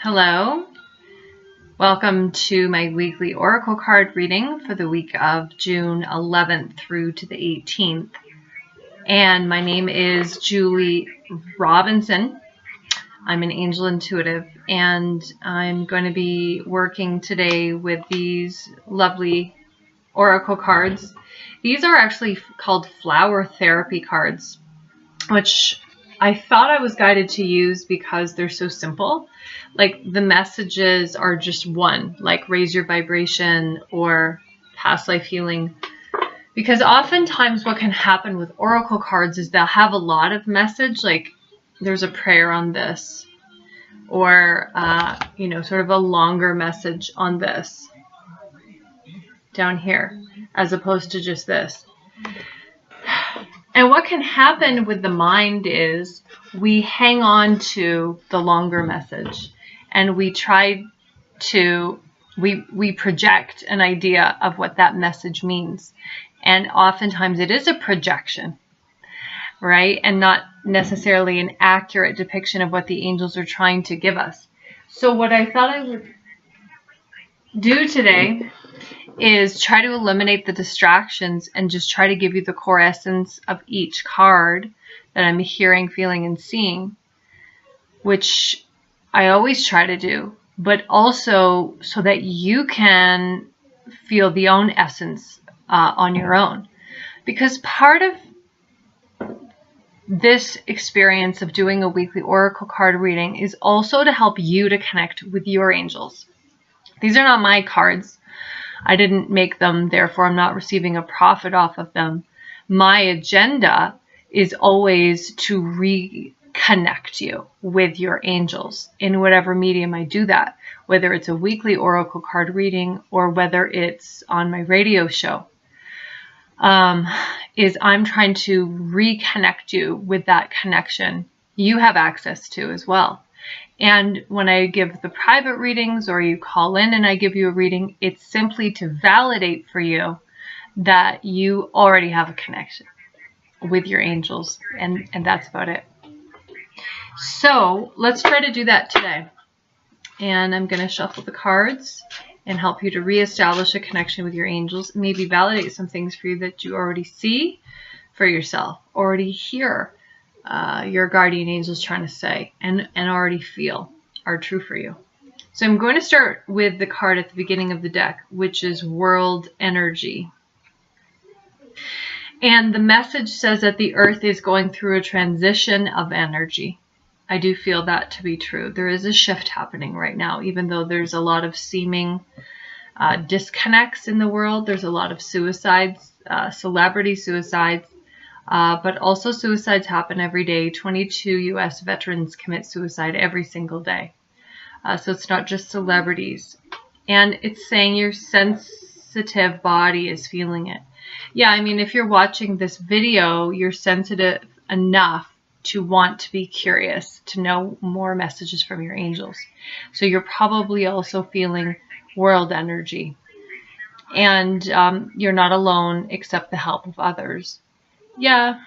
Hello, welcome to my weekly oracle card reading for the week of June 11th through to the 18th. And my name is Julie Robinson. I'm an angel intuitive, and I'm going to be working today with these lovely oracle cards. These are actually called flower therapy cards, which I thought I was guided to use because they're so simple. Like the messages are just one, like raise your vibration or past life healing. Because oftentimes what can happen with oracle cards is they'll have a lot of message, like there's a prayer on this, or sort of a longer message on this down here, as opposed to just this. And what can happen with the mind is we hang on to the longer message, and we try to, we project an idea of what that message means. And oftentimes it is a projection, right? And not necessarily an accurate depiction of what the angels are trying to give us. So what I thought I would do today is try to eliminate the distractions and just try to give you the core essence of each card that I'm hearing, feeling, and seeing, which I always try to do, but also so that you can feel the own essence on your own. Because part of this experience of doing a weekly oracle card reading is also to help you to connect with your angels. These are not my cards. I didn't make them, therefore I'm not receiving a profit off of them. My agenda is always to reconnect you with your angels in whatever medium I do that, whether it's a weekly oracle card reading or whether it's on my radio show. Is I'm trying to reconnect you with that connection you have access to as well. And when I give the private readings or you call in and I give you a reading, it's simply to validate for you that you already have a connection with your angels. And that's about it. So let's try to do that today. And I'm going to shuffle the cards and help you to reestablish a connection with your angels. Maybe validate some things for you that you already see for yourself, already hear your guardian angels trying to say, and already feel are true for you. So I'm going to start with the card at the beginning of the deck, which is World Energy. And the message says that the earth is going through a transition of energy. I do feel that to be true. There is a shift happening right now, even though there's a lot of seeming disconnects in the world. There's a lot of suicides, celebrity suicides, but also suicides happen every day. 22 U.S. veterans commit suicide every single day. So it's not just celebrities. And it's saying your sensitive body is feeling it. Yeah, I mean, if you're watching this video, you're sensitive enough to want to be curious, to know more messages from your angels. So you're probably also feeling world energy. And you're not alone, except the help of others. Yeah.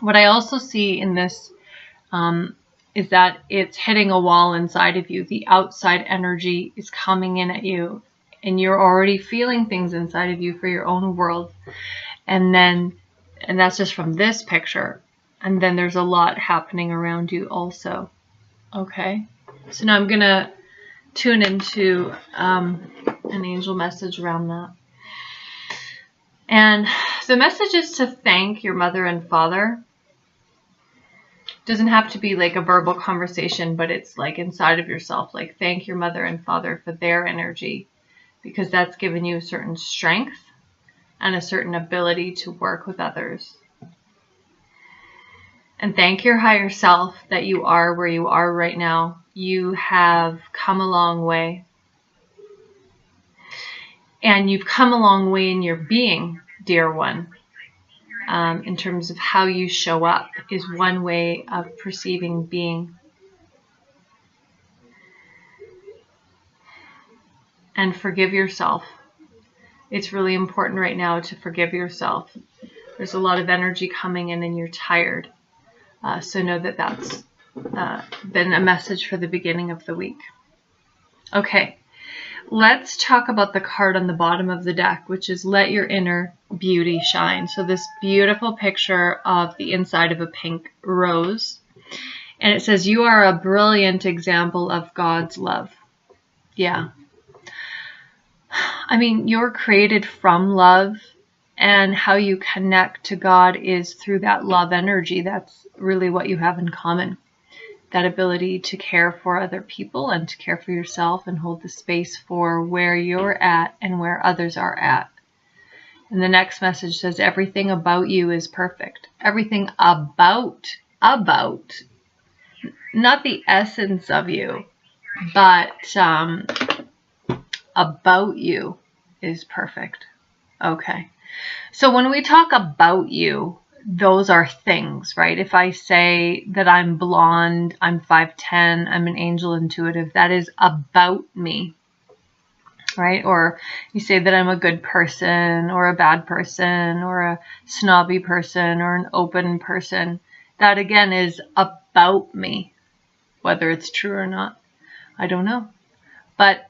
What I also see in this is that it's hitting a wall inside of you. The outside energy is coming in at you, and you're already feeling things inside of you for your own world. And that's just from this picture. And then there's a lot happening around you also. Okay. So now I'm going to tune into an angel message around that. And the message is to thank your mother and father. It doesn't have to be like a verbal conversation, but it's like inside of yourself. Like thank your mother and father for their energy, because that's given you a certain strength and a certain ability to work with others. And thank your higher self that you are where you are right now. You have come a long way. And you've come a long way in your being, dear one. In terms of how you show up is one way of perceiving being. And forgive yourself. It's really important right now to forgive yourself. There's a lot of energy coming in and you're tired. So know that that's been a message for the beginning of the week. Okay, let's talk about the card on the bottom of the deck, which is let your inner beauty shine. So this beautiful picture of the inside of a pink rose. And it says, you are a brilliant example of God's love. Yeah. I mean, you're created from love, and how you connect to God is through that love energy. That's really what you have in common. That ability to care for other people and to care for yourself and hold the space for where you're at and where others are at. And the next message says, everything about you is perfect. Everything about, not the essence of you, but about you is perfect. Okay. So when we talk about you, those are things, right? If I say that I'm blonde, I'm 5'10", I'm an angel intuitive, that is about me, right? Or you say that I'm a good person or a bad person or a snobby person or an open person, that again is about me. Whether it's true or not, I don't know. But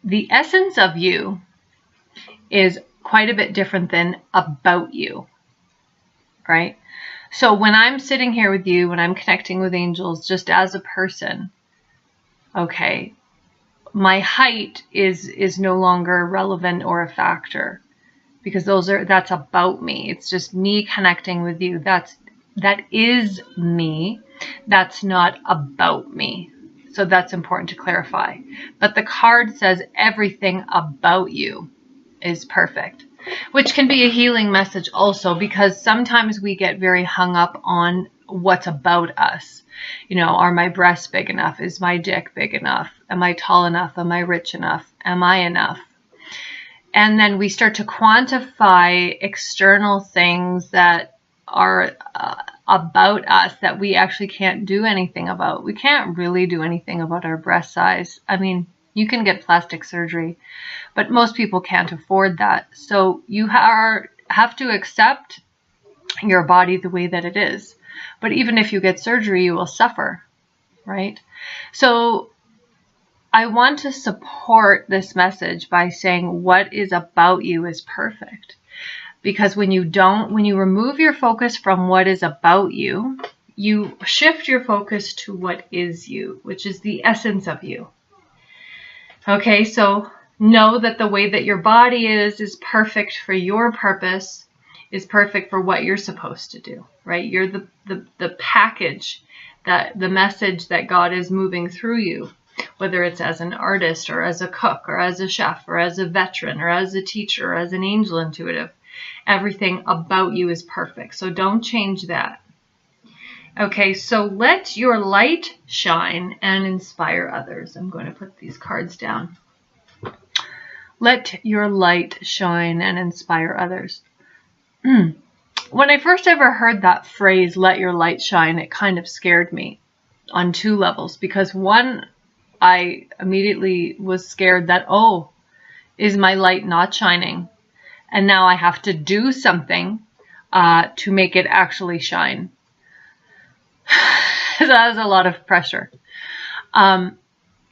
the essence of you is quite a bit different than about you, right? So when I'm sitting here with you, when I'm connecting with angels just as a person, okay, my height is no longer relevant or a factor, because that's about me. It's just me connecting with you. That is me. That's not about me. So that's important to clarify. But the card says everything about you is perfect, which can be a healing message also, because sometimes we get very hung up on what's about us. You know, are my breasts big enough? Is my dick big enough? Am I tall enough? Am I rich enough? Am I enough? And then we start to quantify external things that are about us that we actually can't do anything about. We can't really do anything about our breast size. I mean, you can get plastic surgery, but most people can't afford that. So you have to accept your body the way that it is. But even if you get surgery, you will suffer, right? So I want to support this message by saying what is about you is perfect. Because when you remove your focus from what is about you, you shift your focus to what is you, which is the essence of you. Okay, so know that the way that your body is perfect for your purpose, is perfect for what you're supposed to do, right? You're the package, the message that God is moving through you, whether it's as an artist or as a cook or as a chef or as a veteran or as a teacher or as an angel intuitive. Everything about you is perfect. So don't change that. Okay, so let your light shine and inspire others. I'm going to put these cards down. Let your light shine and inspire others. When I first ever heard that phrase, let your light shine, it kind of scared me on two levels. Because one, I immediately was scared that, oh, is my light not shining? And now I have to do something to make it actually shine. So that was a lot of pressure. And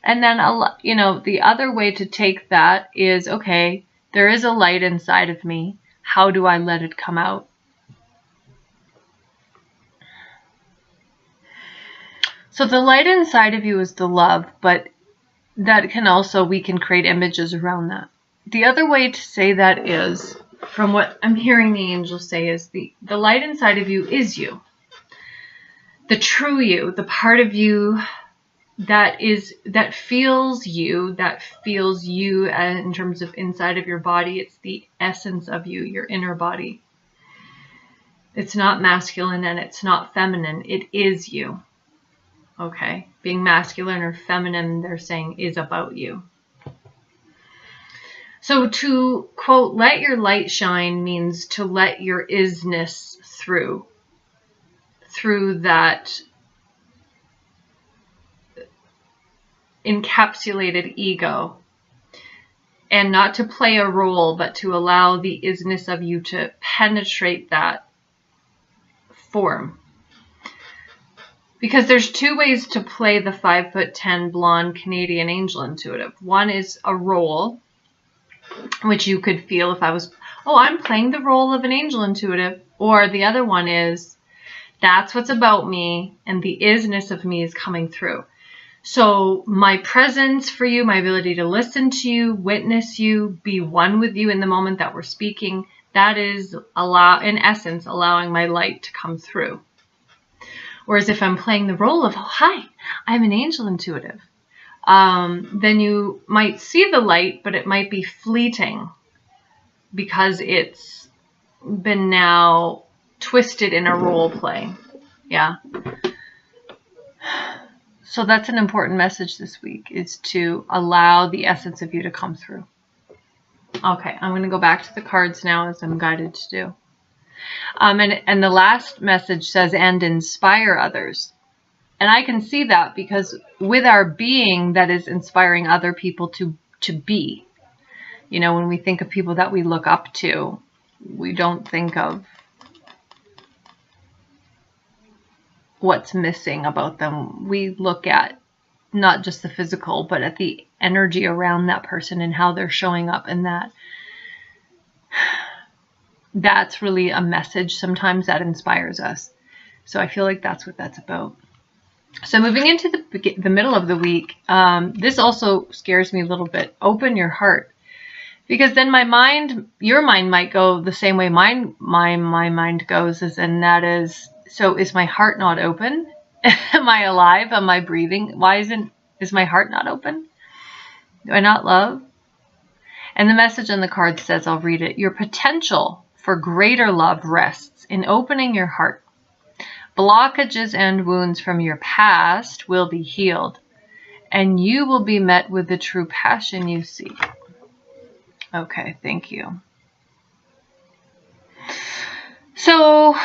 then, the other way to take that is, okay, there is a light inside of me. How do I let it come out? So the light inside of you is the love, but that can also, we can create images around that. The other way to say that is, from what I'm hearing the angels say, is the light inside of you is you. The true you, the part of you that feels you in terms of inside of your body. It's the essence of you, your inner body. It's not masculine and it's not feminine. It is you. Okay? Being masculine or feminine, they're saying, is about you. So to, quote, let your light shine means to let your isness through that encapsulated ego, and not to play a role, but to allow the isness of you to penetrate that form. Because there's two ways to play the 5'10" blonde Canadian angel intuitive. One is a role, which you could feel if I was, oh, I'm playing the role of an angel intuitive. Or the other one is, that's what's about me, and the isness of me is coming through. So my presence for you, my ability to listen to you, witness you, be one with you in the moment that we're speaking, that is, in essence, allowing my light to come through. Whereas if I'm playing the role of, oh, hi, I'm an angel intuitive, then you might see the light, but it might be fleeting because it's been now twisted in a role play. Yeah. So that's an important message this week, is to allow the essence of you to come through. Okay, I'm going to go back to the cards now, as I'm guided to do. And the last message says, and inspire others. And I can see that because with our being, that is inspiring other people to be. You know, when we think of people that we look up to, we don't think of what's missing about them. We look at not just the physical, but at the energy around that person and how they're showing up, and that's really a message sometimes that inspires us. So I feel like that's what that's about. So moving into the middle of the week, this also scares me a little bit. Open your heart. Because then your mind might go the same way my mind goes, and that is, so is my heart not open? Am I alive? Am I breathing? Is my heart not open? Do I not love? And the message on the card says, I'll read it. Your potential for greater love rests in opening your heart. Blockages and wounds from your past will be healed, and you will be met with the true passion you seek. Okay, thank you. So,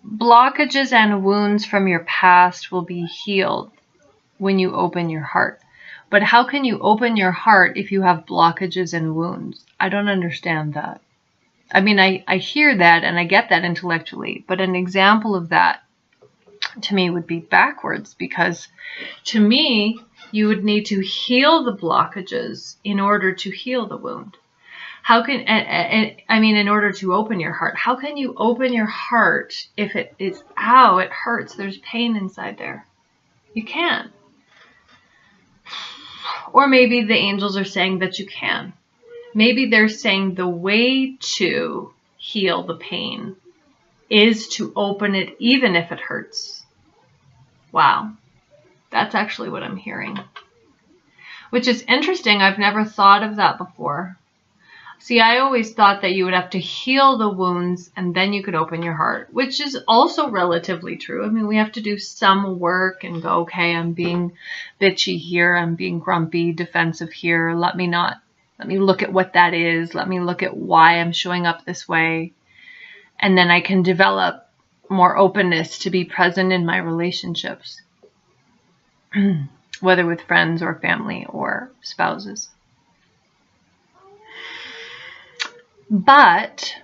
blockages and wounds from your past will be healed when you open your heart. But how can you open your heart if you have blockages and wounds? I don't understand that. I mean, I hear that and I get that intellectually, but an example of that to me would be backwards, because to me, you would need to heal the blockages in order to heal the wound. How can, in order to open your heart, how can you open your heart if it is, ow, it hurts, there's pain inside there? You can't. Or maybe the angels are saying that you can. Maybe they're saying the way to heal the pain is to open it even if it hurts. Wow. That's actually what I'm hearing. Which is interesting. I've never thought of that before. See, I always thought that you would have to heal the wounds and then you could open your heart, which is also relatively true. I mean, we have to do some work and go, okay, I'm being bitchy here. I'm being grumpy, defensive here. Let me look at what that is. Let me look at why I'm showing up this way. And then I can develop more openness to be present in my relationships, whether with friends or family or spouses. But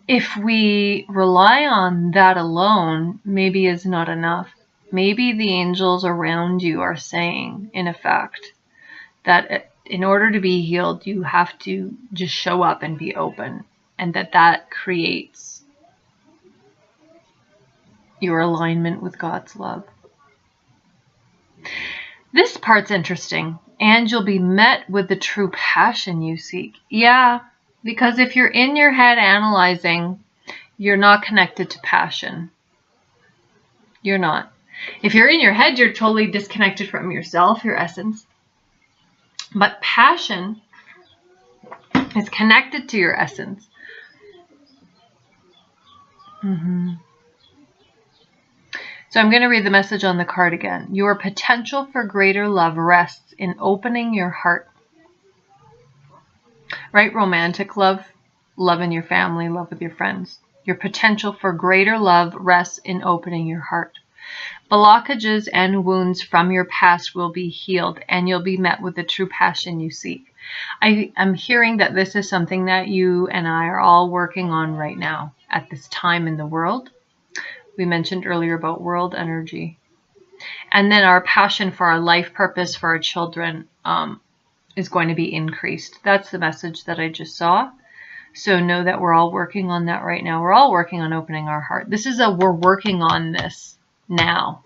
if we rely on that alone, maybe is not enough. Maybe the angels around you are saying, in effect, that in order to be healed, you have to just show up and be open, and that creates your alignment with God's love. This part's interesting. And you'll be met with the true passion you seek. Yeah, because if you're in your head analyzing, you're not connected to passion. You're not. If you're in your head, you're totally disconnected from yourself, your essence. But passion is connected to your essence. So I'm going to read the message on the card again. Your potential for greater love rests in opening your heart. Right? Romantic love, love in your family, love with your friends. Your potential for greater love rests in opening your heart. Blockages and wounds from your past will be healed, and you'll be met with the true passion you seek. I'm hearing that this is something that you and I are all working on right now at this time in the world. We mentioned earlier about world energy. And then our passion for our life purpose for our children is going to be increased. That's the message that I just saw. So know that we're all working on that right now. We're all working on opening our heart. This is we're working on this now.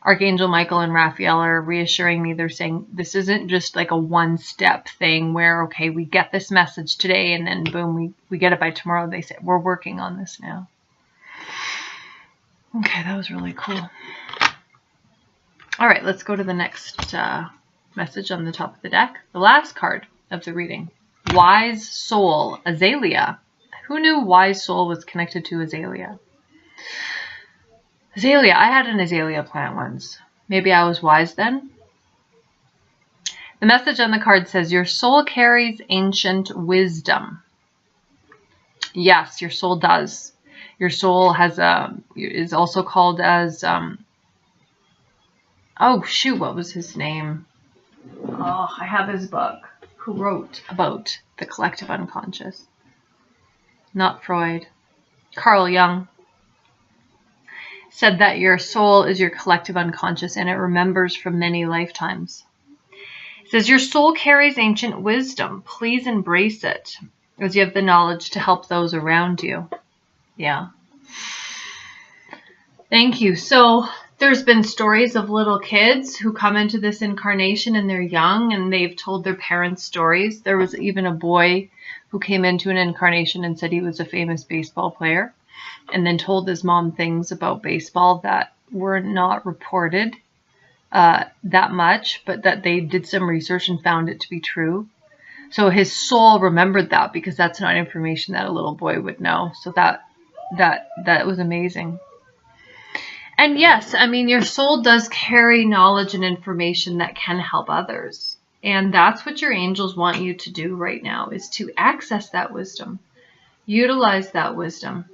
Archangel Michael and Raphael are reassuring me. They're saying this isn't just like a one-step thing where, okay, we get this message today and then boom, we get it by tomorrow. They say, we're working on this now. Okay, that was really cool. All right, let's go to the next message on the top of the deck. The last card of the reading. Wise Soul, Azalea. Who knew Wise Soul was connected to Azalea? Azalea, I had an azalea plant once. Maybe I was wise then. The message on the card says, your soul carries ancient wisdom. Yes, your soul does. Your soul has is also called as, oh shoot, what was his name? Oh, I have his book. Who wrote about the collective unconscious? Not Freud. Carl Jung said that your soul is your collective unconscious and it remembers from many lifetimes. It says your soul carries ancient wisdom. Please embrace it as you have the knowledge to help those around you. Yeah. Thank you. So there's been stories of little kids who come into this incarnation and they're young and they've told their parents stories. There was even a boy who came into an incarnation and said he was a famous baseball player and then told his mom things about baseball that were not reported that much, but that they did some research and found it to be true. So his soul remembered that because that's not information that a little boy would know. So that was amazing. And yes, I mean, your soul does carry knowledge and information that can help others. And that's what your angels want you to do right now, is to access that wisdom, utilize that wisdom,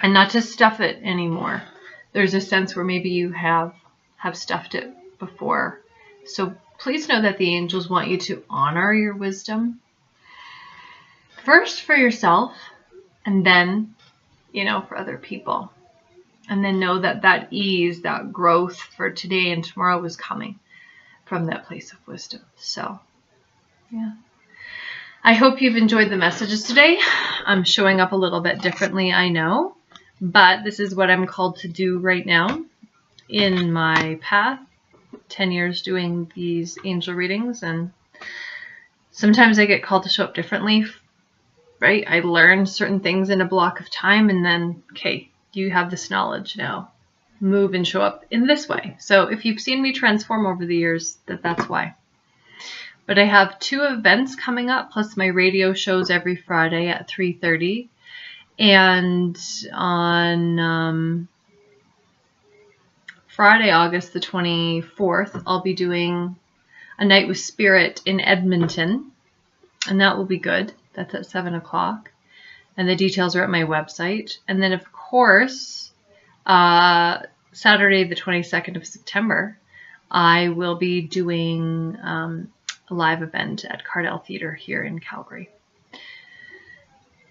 and not to stuff it anymore. There's a sense where maybe you have stuffed it before. So please know that the angels want you to honor your wisdom. First for yourself, and then, for other people. And then know that that ease, that growth for today and tomorrow is coming from that place of wisdom. So, yeah. I hope you've enjoyed the messages today. I'm showing up a little bit differently, I know. But this is what I'm called to do right now in my path. 10 years doing these angel readings. And sometimes I get called to show up differently, right? I learn certain things in a block of time and then, okay, you have this knowledge now. Move and show up in this way. So if you've seen me transform over the years, that's why. But I have 2 events coming up, plus my radio shows every Friday at 3:30. And on Friday, August the 24th, I'll be doing a night with Spirit in Edmonton. And that will be good. That's at 7 o'clock. And the details are at my website. And then, of course, Saturday, the 22nd of September, I will be doing a live event at Cardel Theater here in Calgary.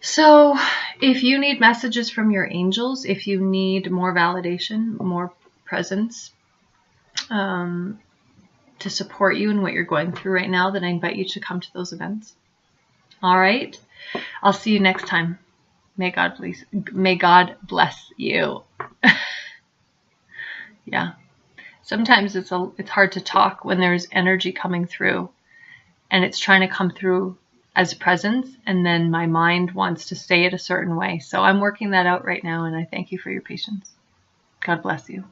So if you need messages from your angels, if you need more validation, more presence to support you in what you're going through right now, then I invite you to come to those events. All right. I'll see you next time. May God bless you. Yeah. Sometimes it's hard to talk when there's energy coming through and it's trying to come through as presence, and then my mind wants to say it a certain way. So I'm working that out right now, and I thank you for your patience. God bless you.